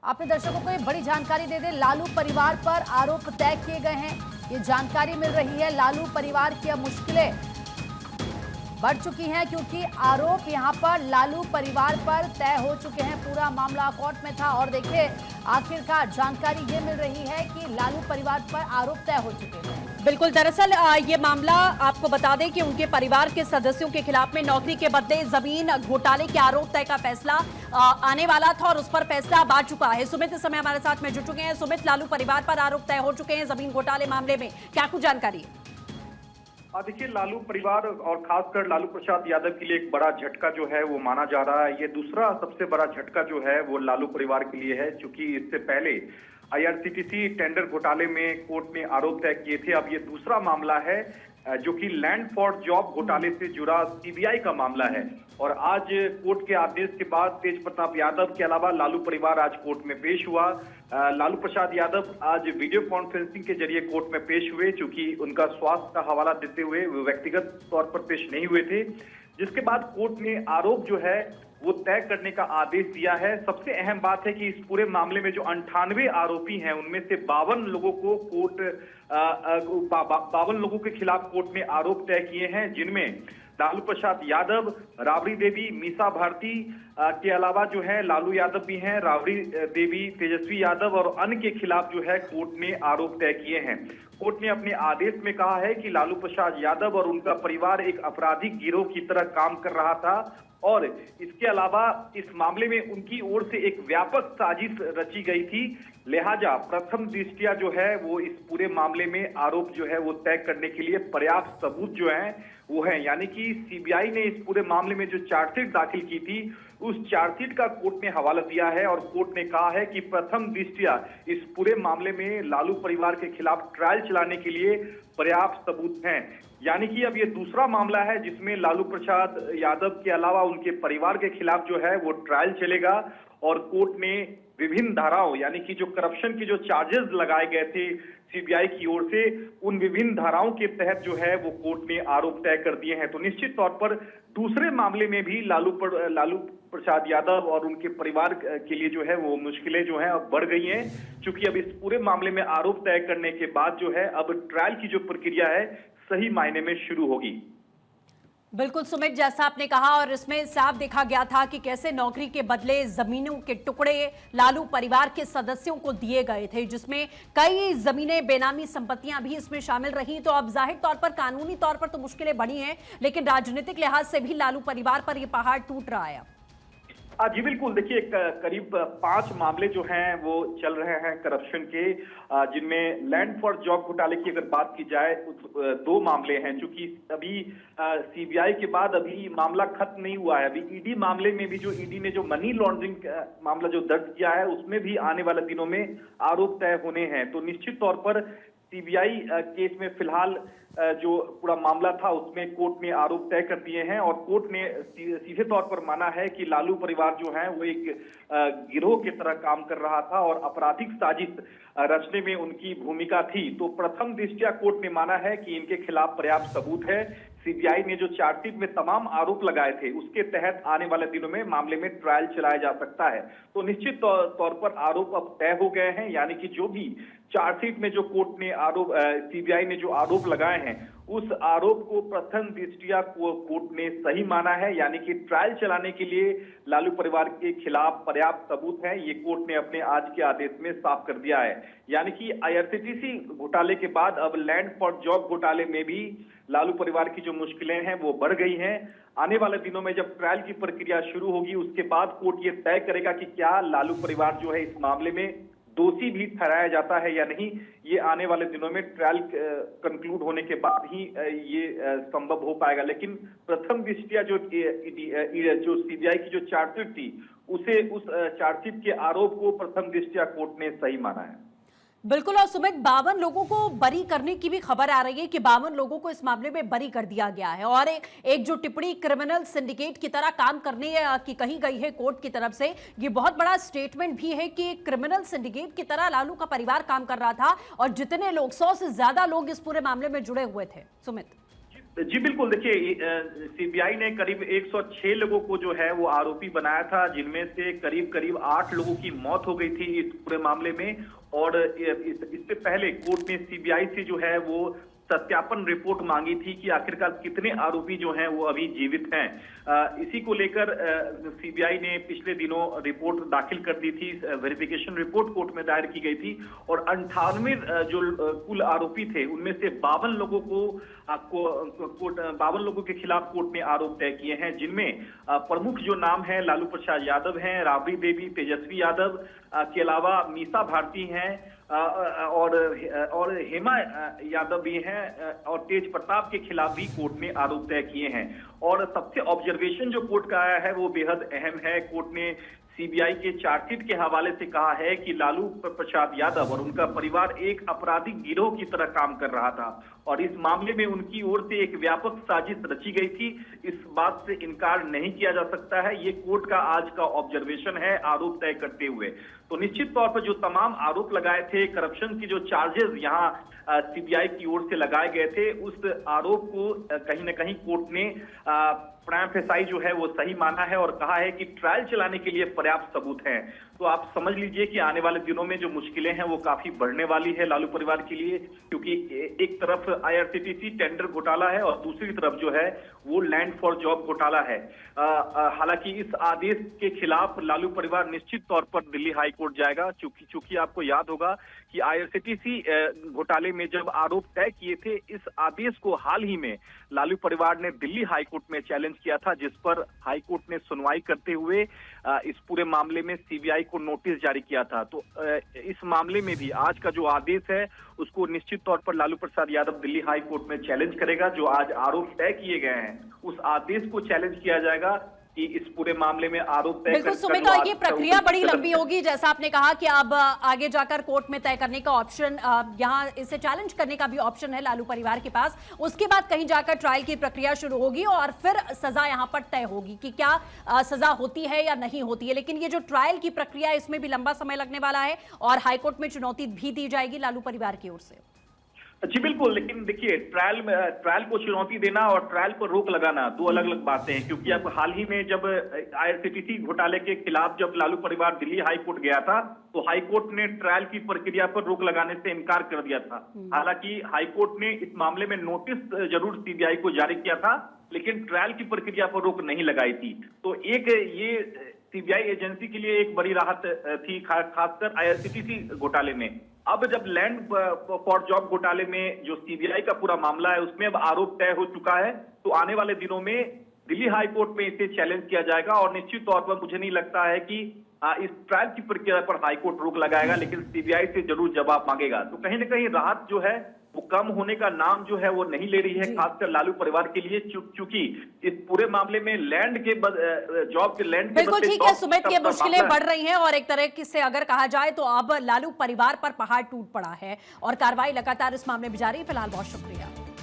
आपने दर्शकों को ये बड़ी जानकारी दे दें, लालू परिवार पर आरोप तय किए गए हैं। ये जानकारी मिल रही है, लालू परिवार की अब मुश्किलें बढ़ चुकी हैं क्योंकि आरोप यहां पर लालू परिवार पर तय हो चुके हैं। पूरा मामला कोर्ट में था और देखिए आखिरकार जानकारी ये मिल रही है कि लालू परिवार पर आरोप तय हो चुके हैं। बिल्कुल, दरअसल ये मामला आपको बता दें कि उनके परिवार के सदस्यों के खिलाफ में नौकरी के बदले जमीन घोटाले के आरोप तय का फैसला आने वाला था और उस पर फैसला अब आ चुका है। सुमित इस समय हमारे साथ में जुड़ चुके हैं। सुमित, लालू परिवार पर आरोप तय हो चुके हैं जमीन घोटाले मामले में, क्या कुछ जानकारी है? देखिए, लालू परिवार और खासकर लालू प्रसाद यादव के लिए एक बड़ा झटका जो है वो माना जा रहा है। ये दूसरा सबसे बड़ा झटका जो है वो लालू परिवार के लिए है, क्योंकि इससे पहले आईआरसीटीसी टेंडर घोटाले में कोर्ट ने आरोप तय किए थे। अब ये दूसरा मामला है जो कि लैंड फॉर जॉब घोटाले से जुड़ा सीबीआई का मामला है। और आज कोर्ट के आदेश के बाद तेज प्रताप यादव के अलावा लालू परिवार आज कोर्ट में पेश हुआ। लालू प्रसाद यादव आज वीडियो कॉन्फ्रेंसिंग के जरिए कोर्ट में पेश हुए, क्योंकि उनका स्वास्थ्य का हवाला देते हुए वो व्यक्तिगत तौर पर पेश नहीं हुए थे। जिसके बाद कोर्ट ने आरोप जो है वो तय करने का आदेश दिया है। सबसे अहम बात है कि इस पूरे मामले में जो 98 आरोपी हैं उनमें से 52 लोगों को कोर्ट 52 लोगों के खिलाफ कोर्ट ने आरोप तय किए हैं, जिनमें लालू प्रसाद यादव, राबड़ी देवी, मीसा भारती के अलावा जो है लालू यादव भी हैं, राबड़ी देवी, तेजस्वी यादव और अन्य के खिलाफ जो है कोर्ट ने आरोप तय किए हैं। कोर्ट ने अपने आदेश में कहा है कि लालू प्रसाद यादव और उनका परिवार एक आपराधिक गिरोह की तरह काम कर रहा था और इसके अलावा इस मामले में उनकी ओर से एक व्यापक साजिश रची गई थी। लिहाजा प्रथम दृष्टया जो है वो इस पूरे मामले में आरोप जो है वो तय करने के लिए पर्याप्त सबूत जो है वो है। यानी कि सीबीआई ने इस पूरे मामले में जो चार्जशीट दाखिल की थी उस चार्जशीट का कोर्ट ने हवाला दिया है और कोर्ट ने कहा है कि प्रथम दृष्टया इस पूरे मामले में लालू परिवार के खिलाफ ट्रायल चलाने के लिए पर्याप्त सबूत हैं। यानी कि अब ये दूसरा मामला है जिसमें लालू प्रसाद यादव के अलावा उनके परिवार के खिलाफ जो है वो ट्रायल चलेगा और कोर्ट ने विभिन्न धाराओं यानी कि जो करप्शन के जो चार्जेस लगाए गए थे सीबीआई की ओर से, उन विभिन्न धाराओं के तहत जो है वो कोर्ट ने आरोप तय कर दिए हैं। तो निश्चित तौर पर दूसरे मामले में भी लालू प्रसाद यादव और उनके परिवार के लिए जो है वो मुश्किलें जो हैं अब बढ़ गई हैं, क्योंकि अब इस पूरे मामले में आरोप तय करने के बाद जो है अब ट्रायल की जो प्रक्रिया है सही मायने में शुरू होगी। बिल्कुल सुमित, जैसा आपने कहा और इसमें साफ देखा गया था कि कैसे नौकरी के बदले जमीनों के टुकड़े लालू परिवार के सदस्यों को दिए गए थे, जिसमें कई जमीनें बेनामी संपत्तियां भी इसमें शामिल रही। तो अब जाहिर तौर पर कानूनी तौर पर तो मुश्किलें बढ़ी हैं, लेकिन राजनीतिक लिहाज से भी लालू परिवार पर यह पहाड़ टूट रहा है। जी बिल्कुल, देखिए करीब 5 मामले जो हैं वो चल रहे हैं करप्शन के, जिनमें लैंड फॉर जॉब घोटाले की अगर बात की जाए 2 मामले हैं। चूंकि अभी सीबीआई के बाद अभी मामला खत्म नहीं हुआ है। अभी ईडी मामले में भी जो ईडी ने जो मनी लॉन्ड्रिंग मामला जो दर्ज किया है उसमें भी आने वाले दिनों में आरोप तय होने हैं। तो निश्चित तौर पर सीबीआई केस में फिलहाल जो पूरा मामला था उसमें कोर्ट ने आरोप तय कर दिए हैं और कोर्ट ने सीधे तौर पर माना है कि लालू परिवार जो है वो एक गिरोह की तरह काम कर रहा था और आपराधिक साजिश रचने में उनकी भूमिका थी। तो प्रथम दृष्टया कोर्ट ने माना है कि इनके खिलाफ पर्याप्त सबूत है। सीबीआई ने जो चार्जशीट में तमाम आरोप लगाए थे उसके तहत आने वाले दिनों में मामले में ट्रायल चलाया जा सकता है। तो निश्चित तौर पर आरोप अब तय हो गए हैं, यानी कि जो भी चार्जशीट में जो कोर्ट ने सीबीआई ने जो आरोप लगाए हैं उस आरोप को प्रथम दृष्टया कोर्ट ने सही माना है, यानी कि ट्रायल चलाने के लिए लालू परिवार के खिलाफ पर्याप्त सबूत है। ये कोर्ट ने अपने आज के आदेश में साफ कर दिया है। यानी कि आईआरसीटीसी घोटाले के बाद अब लैंड फॉर जॉब घोटाले में भी लालू परिवार की जो मुश्किलें हैं वो बढ़ गई हैं। आने वाले दिनों में जब ट्रायल की प्रक्रिया शुरू होगी उसके बाद कोर्ट ये तय करेगा कि क्या लालू परिवार जो है इस मामले में दोषी भी ठहराया जाता है या नहीं। ये आने वाले दिनों में ट्रायल कंक्लूड होने के बाद ही ये संभव हो पाएगा। लेकिन प्रथम दृष्टया जो सीबीआई की जो चार्जशीट थी उस चार्जशीट के आरोप को प्रथम दृष्टया कोर्ट ने सही माना है। बिल्कुल, और सुमित 52 लोगों को बरी करने की भी खबर आ रही है कि 52 लोगों को इस मामले में बरी कर दिया गया है और एक जो टिप्पणी क्रिमिनल सिंडिकेट की तरह काम करने की कही गई है कोर्ट की तरफ से, ये बहुत बड़ा स्टेटमेंट भी है कि क्रिमिनल सिंडिकेट की तरह लालू का परिवार काम कर रहा था और जितने लोग 100 से ज्यादा लोग इस पूरे मामले में जुड़े हुए थे। सुमित जी बिल्कुल, देखिए सीबीआई ने करीब 106 लोगों को जो है वो आरोपी बनाया था, जिनमें से करीब करीब 8 लोगों की मौत हो गई थी इस पूरे मामले में। और इससे पहले कोर्ट ने सीबीआई से जो है वो सत्यापन रिपोर्ट मांगी थी कि आखिरकार कितने आरोपी जो हैं वो अभी जीवित हैं। इसी को लेकर सीबीआई ने पिछले दिनों रिपोर्ट दाखिल कर दी थी, वेरिफिकेशन रिपोर्ट कोर्ट में दायर की गई थी। और 98 जो कुल आरोपी थे उनमें से 52 लोगों को 52 लोगों के खिलाफ कोर्ट ने आरोप तय किए हैं, जिनमें प्रमुख जो नाम है लालू प्रसाद यादव हैं, राबड़ी देवी, तेजस्वी यादव के अलावा मीसा भारती हैं और हेमा यादव भी हैं और तेज प्रताप के खिलाफ भी कोर्ट ने आरोप तय किए हैं। और सबसे ऑब्जर्वेशन जो कोर्ट का आया है वो बेहद अहम है। कोर्ट ने सीबीआई के चार्जशीट के हवाले से कहा है कि लालू प्रसाद यादव और उनका परिवार एक आपराधिक गिरोह की तरह काम कर रहा था और इस मामले में उनकी ओर से एक व्यापक साजिश रची गई थी। इस बात से इनकार नहीं किया जा सकता है। ये कोर्ट का आज का ऑब्जर्वेशन है आरोप तय करते हुए। तो निश्चित तौर पर जो तमाम आरोप लगाए थे, करप्शन की जो चार्जेस यहाँ सीबीआई की ओर से लगाए गए थे, उस आरोप को कहीं ना कहीं कोर्ट ने प्राइम फेसाई जो है वो सही माना है और कहा है कि ट्रायल चलाने के लिए पर्याप्त सबूत हैं। तो आप समझ लीजिए कि आने वाले दिनों में जो मुश्किलें हैं वो काफी बढ़ने वाली है लालू परिवार के लिए, क्योंकि एक तरफ आईआरसीटीसी टेंडर घोटाला है और दूसरी तरफ जो है वो लैंड फॉर जॉब घोटाला है। हालांकि इस आदेश के खिलाफ लालू परिवार निश्चित तौर पर दिल्ली हाई कोर्ट जाएगा, चूंकि आपको याद होगा कि आईआरसीटीसी घोटाले में जब आरोप तय किए थे, इस आदेश को हाल ही में लालू परिवार ने दिल्ली हाई कोर्ट में चैलेंज किया था, जिस पर हाई कोर्ट ने सुनवाई करते हुए इस पूरे मामले में सीबीआई को नोटिस जारी किया था। तो इस मामले में भी आज का जो आदेश है उसको निश्चित तौर पर लालू प्रसाद यादव दिल्ली हाई कोर्ट में चैलेंज करेगा। जो आज आरोप तय किए गए हैं उस आदेश को चैलेंज किया जाएगा कि इस पूरे मामले में आरोप तय बिल्कुल सुमित, और ये प्रक्रिया बड़ी लंबी होगी। जैसा आपने कहा कि अब आगे जाकर कोर्ट में तय करने का ऑप्शन, यहाँ इसे चैलेंज करने का भी ऑप्शन है लालू परिवार के पास। उसके बाद कहीं जाकर ट्रायल की प्रक्रिया शुरू होगी और फिर सजा यहाँ पर तय होगी कि क्या सजा होती है या नहीं होती है। लेकिन ये जो ट्रायल की प्रक्रिया है इसमें भी लंबा समय लगने वाला है और हाईकोर्ट में चुनौती भी दी जाएगी लालू परिवार की ओर से। जी बिल्कुल, लेकिन देखिए ट्रायल को चुनौती देना और ट्रायल पर रोक लगाना दो अलग अलग बातें हैं। क्योंकि अब हाल ही में जब आईआरसीटीसी घोटाले के खिलाफ जब लालू परिवार दिल्ली हाई कोर्ट गया था तो हाई कोर्ट ने ट्रायल की प्रक्रिया पर रोक लगाने से इनकार कर दिया था। हालांकि हाई कोर्ट ने इस मामले में नोटिस जरूर सीबीआई को जारी किया था, लेकिन ट्रायल की प्रक्रिया पर रोक नहीं लगाई थी। तो एक ये सीबीआई एजेंसी के लिए एक बड़ी राहत थी, खासकर आईआरसीटीसी घोटाले में। अब जब लैंड फॉर जॉब घोटाले में जो सीबीआई का पूरा मामला है उसमें अब आरोप तय हो चुका है, तो आने वाले दिनों में दिल्ली हाई कोर्ट में इसे चैलेंज किया जाएगा और निश्चित तौर पर मुझे नहीं लगता है कि इस ट्रायल की प्रक्रिया पर हाई कोर्ट रोक लगाएगा, लेकिन सीबीआई से जरूर जवाब मांगेगा। तो कहीं ना कहीं राहत जो है वो कम होने का नाम जो है वो नहीं ले रही है, खासकर लालू परिवार के लिए, क्योंकि इस पूरे मामले में लैंड के जॉब के लैंड के बिल्कुल ठीक है सुमित, ये मुश्किलें बढ़ रही हैं और एक तरह से अगर कहा जाए तो अब लालू परिवार पर पहाड़ टूट पड़ा है और कार्रवाई लगातार इस मामले में जारी है। फिलहाल बहुत शुक्रिया।